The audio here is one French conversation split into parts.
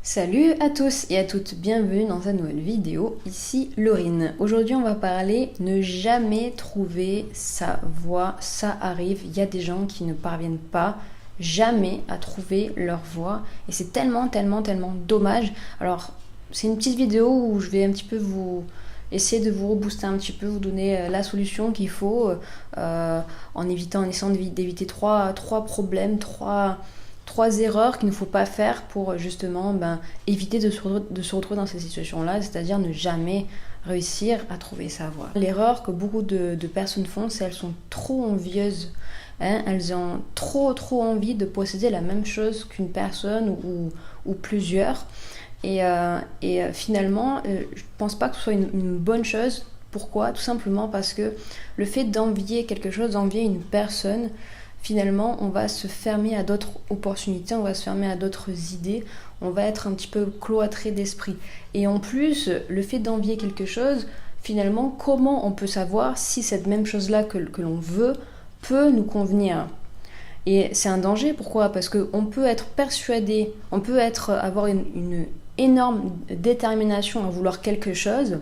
Salut à tous et à toutes, bienvenue dans cette nouvelle vidéo, ici Laurine. Aujourd'hui on va parler ne jamais trouver sa voie, ça arrive, il y a des gens qui ne parviennent pas jamais à trouver leur voie et c'est tellement dommage. Alors c'est une petite vidéo où je vais un petit peu essayer de vous rebooster un petit peu, vous donner la solution qu'il faut en essayant d'éviter trois problèmes, trois erreurs qu'il ne faut pas faire pour justement éviter de se retrouver dans ces situations-là, c'est-à-dire ne jamais réussir à trouver sa voie. L'erreur que beaucoup de personnes font, c'est qu'elles sont trop envieuses. Elles ont trop envie de posséder la même chose qu'une personne ou plusieurs. Et finalement, je ne pense pas que ce soit une bonne chose. Pourquoi ? Tout simplement parce que le fait d'envier quelque chose, d'envier une personne, finalement, on va se fermer à d'autres opportunités, on va se fermer à d'autres idées, on va être un petit peu cloîtré d'esprit. Et en plus, le fait d'envier quelque chose, finalement, comment on peut savoir si cette même chose-là que l'on veut peut nous convenir ? Et c'est un danger, pourquoi ? Parce qu'on peut être persuadé, on peut avoir une énorme détermination à vouloir quelque chose,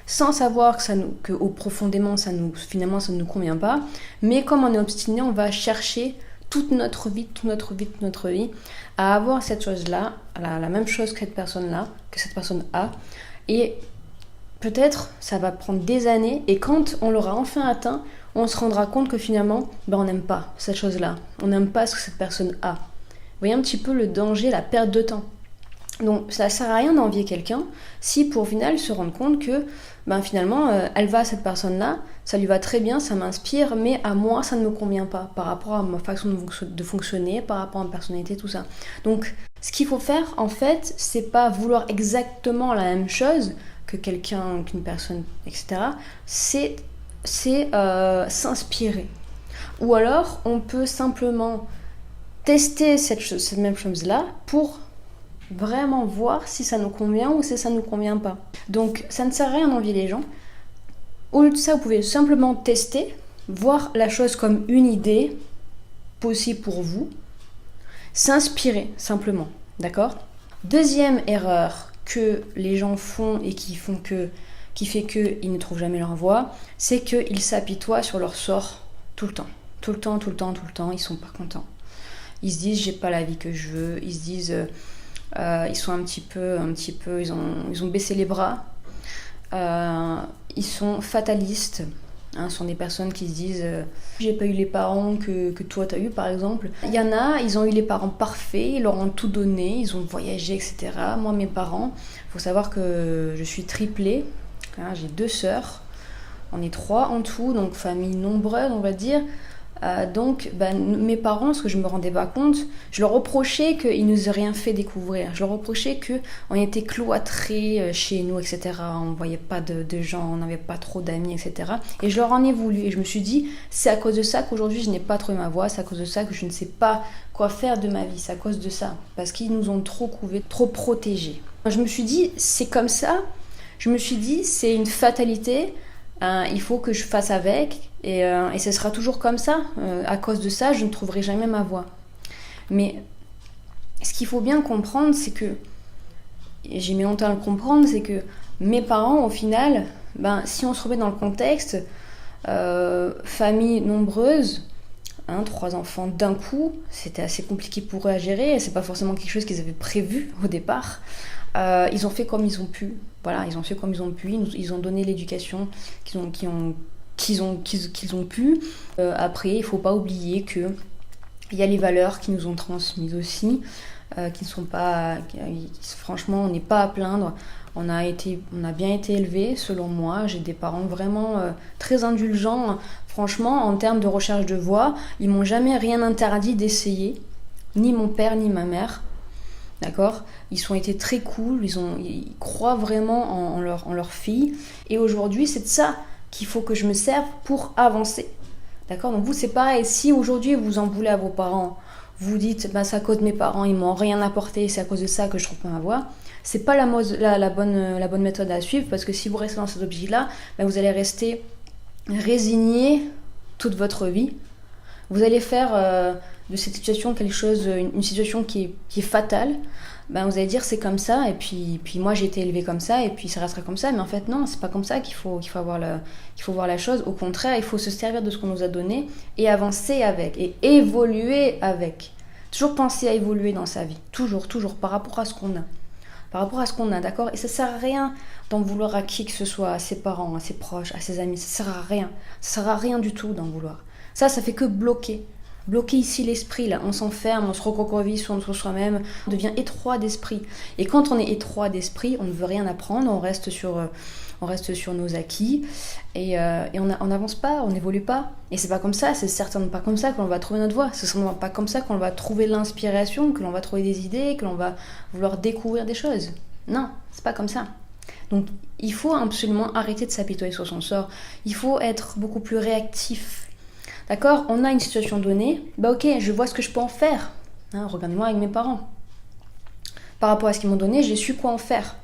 sans savoir que profondément finalement ça ne nous convient pas, mais comme on est obstiné, on va chercher toute notre vie à avoir cette chose-là, la même chose que cette personne a, et peut-être ça va prendre des années, et quand on l'aura enfin atteint, on se rendra compte que finalement, on n'aime pas cette chose-là, on n'aime pas ce que cette personne a. Vous voyez un petit peu le danger, la perte de temps. Donc ça ne sert à rien d'envier quelqu'un si pour au final se rendre compte que finalement elle va à cette personne-là, ça lui va très bien, ça m'inspire, mais à moi ça ne me convient pas par rapport à ma façon de fonctionner, par rapport à ma personnalité, tout ça. Donc ce qu'il faut faire en fait, c'est pas vouloir exactement la même chose que quelqu'un, qu'une personne, etc. C'est s'inspirer. Ou alors on peut simplement tester cette même chose-là pour vraiment voir si ça nous convient ou si ça ne nous convient pas. Donc ça ne sert à rien d'envier les gens. Au lieu de ça, vous pouvez simplement tester, voir la chose comme une idée possible pour vous, s'inspirer simplement, d'accord ? Deuxième erreur que les gens font et qui fait qu'ils ne trouvent jamais leur voie, c'est qu'ils s'apitoient sur leur sort tout le temps. Tout le temps, ils sont pas contents. Ils se disent j'ai pas la vie que je veux, ils se disent ils sont un petit peu, ils ont baissé les bras, ils sont fatalistes, ce sont des personnes qui se disent j'ai pas eu les parents que toi t'as eu par exemple. Il y en a, ils ont eu les parents parfaits, ils leur ont tout donné, ils ont voyagé, etc. Moi mes parents, faut savoir que je suis triplée, j'ai 2 sœurs, on est 3 en tout, donc famille nombreuse on va dire. Donc mes parents, ce que je me rendais pas compte, je leur reprochais qu'ils nous aient rien fait découvrir, je leur reprochais qu'on était cloîtrés chez nous, etc. On voyait pas de gens, on n'avait pas trop d'amis, etc. Et je leur en ai voulu et je me suis dit c'est à cause de ça qu'aujourd'hui je n'ai pas trouvé ma voie, c'est à cause de ça que je ne sais pas quoi faire de ma vie, c'est à cause de ça, parce qu'ils nous ont trop couvé, trop protégés. Je me suis dit c'est comme ça, je me suis dit c'est une fatalité. Il faut que je fasse avec et ce sera toujours comme ça. À cause de ça, je ne trouverai jamais ma voie. Mais ce qu'il faut bien comprendre, c'est que, et j'ai mis longtemps à le comprendre, c'est que mes parents, au final, si on se remet dans le contexte, famille nombreuse, 3 enfants d'un coup, c'était assez compliqué pour eux à gérer, et c'est pas forcément quelque chose qu'ils avaient prévu au départ. Ils ont fait comme ils ont pu. Voilà, ils ont fait comme ils ont pu. Ils ont donné l'éducation qu'ils ont pu. Après, il faut pas oublier que il y a les valeurs qui nous ont transmises aussi, qui ne sont pas. Franchement, on n'est pas à plaindre. On a bien été élevés, selon moi. J'ai des parents vraiment très indulgents. Franchement, en termes de recherche de voie, ils m'ont jamais rien interdit d'essayer, ni mon père ni ma mère. D'accord ? Ils ont été très cool, ils croient vraiment en leur fille. Et aujourd'hui, c'est de ça qu'il faut que je me serve pour avancer. D'accord ? Donc vous, c'est pareil. Si aujourd'hui, vous en voulez à vos parents, vous dites, c'est à cause de mes parents, ils m'ont rien apporté, c'est à cause de ça que je trouve pas ma voie. C'est pas la bonne méthode à suivre, parce que si vous restez dans cet objectif-là, vous allez rester résigné toute votre vie. Vous allez faire de cette situation une situation qui est fatale. ben vous allez dire c'est comme ça, et puis moi j'ai été élevée comme ça, et puis ça restera comme ça, mais en fait non, c'est pas comme ça qu'il faut voir la chose. Au contraire, il faut se servir de ce qu'on nous a donné et avancer avec, et évoluer avec. Toujours penser à évoluer dans sa vie, toujours, par rapport à ce qu'on a. Par rapport à ce qu'on a, d'accord? Et ça sert à rien d'en vouloir à qui que ce soit, à ses parents, à ses proches, à ses amis, ça sert à rien. Ça sert à rien du tout d'en vouloir. Ça fait que bloquer. Bloquer ici l'esprit, là, on s'enferme, on se recroqueville sur soi-même, on devient étroit d'esprit. Et quand on est étroit d'esprit, on ne veut rien apprendre, on reste sur nos acquis, et on n'avance pas, on n'évolue pas. Et c'est pas comme ça, c'est certainement pas comme ça que l'on va trouver notre voie, c'est certainement pas comme ça qu'on va trouver l'inspiration, que l'on va trouver des idées, que l'on va vouloir découvrir des choses. Non, c'est pas comme ça. Donc il faut absolument arrêter de s'apitoyer sur son sort, il faut être beaucoup plus réactif. D'accord? On a une situation donnée, bah ok, je vois ce que je peux en faire. Hein, regardez-moi avec mes parents. Par rapport à ce qu'ils m'ont donné, j'ai su quoi en faire.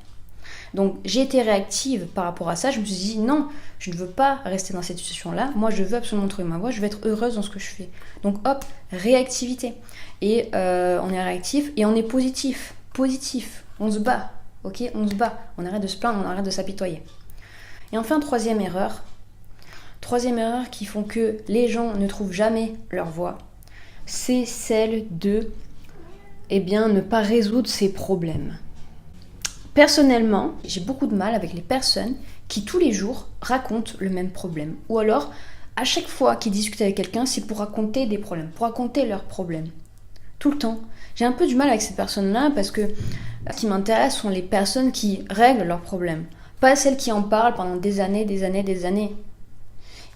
Donc j'ai été réactive par rapport à ça, je me suis dit non, je ne veux pas rester dans cette situation-là, moi je veux absolument trouver ma voie, je veux être heureuse dans ce que je fais. Donc hop, réactivité. Et on est réactif et on est positif, on se bat, ok? On se bat, on arrête de se plaindre, on arrête de s'apitoyer. Et enfin, troisième erreur qui font que les gens ne trouvent jamais leur voie, c'est celle de ne pas résoudre ses problèmes. Personnellement, j'ai beaucoup de mal avec les personnes qui tous les jours racontent le même problème. Ou alors, à chaque fois qu'ils discutent avec quelqu'un, c'est pour raconter des problèmes, pour raconter leurs problèmes. Tout le temps. J'ai un peu du mal avec ces personnes-là parce que ce qui m'intéresse sont les personnes qui règlent leurs problèmes. Pas celles qui en parlent pendant des années.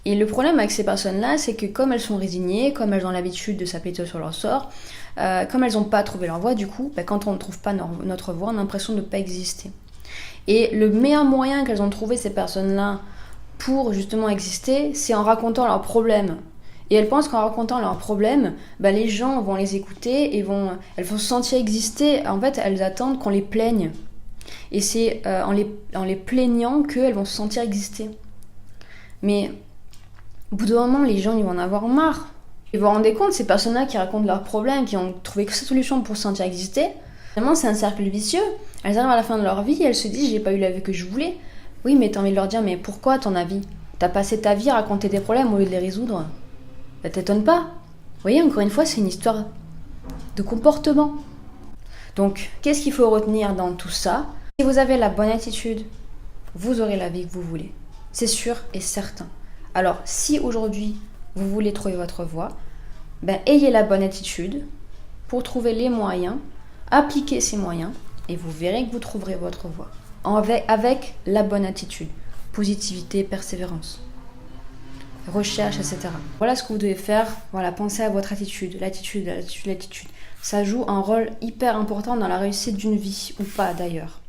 Et le problème avec ces personnes-là, c'est que comme elles sont résignées, comme elles ont l'habitude de s'apitoyer sur leur sort, comme elles n'ont pas trouvé leur voie, du coup, quand on ne trouve pas notre voie, on a l'impression de ne pas exister. Et le meilleur moyen qu'elles ont trouvé, ces personnes-là, pour justement exister, c'est en racontant leurs problèmes. Et elles pensent qu'en racontant leurs problèmes, les gens vont les écouter et elles vont se sentir exister. En fait, elles attendent qu'on les plaigne. Et c'est en les plaignant qu'elles vont se sentir exister. Mais au bout d'un moment, les gens ils vont en avoir marre. Ils vont vous rendre compte, ces personnes-là qui racontent leurs problèmes, qui ont trouvé que cette solution pour se sentir exister, finalement c'est un cercle vicieux. Elles arrivent à la fin de leur vie et elles se disent j'ai pas eu la vie que je voulais. Oui, mais t'as envie de leur dire mais pourquoi à ton avis? T'as passé ta vie à raconter des problèmes au lieu de les résoudre. Ça t'étonne pas? Vous voyez, encore une fois, c'est une histoire de comportement. Donc, qu'est-ce qu'il faut retenir dans tout ça? Si vous avez la bonne attitude, vous aurez la vie que vous voulez. C'est sûr et certain. Alors, si aujourd'hui, vous voulez trouver votre voie, ayez la bonne attitude pour trouver les moyens, appliquez ces moyens, et vous verrez que vous trouverez votre voie. Avec la bonne attitude, positivité, persévérance, recherche, etc. Voilà ce que vous devez faire. Voilà, pensez à votre attitude, l'attitude. Ça joue un rôle hyper important dans la réussite d'une vie, ou pas d'ailleurs.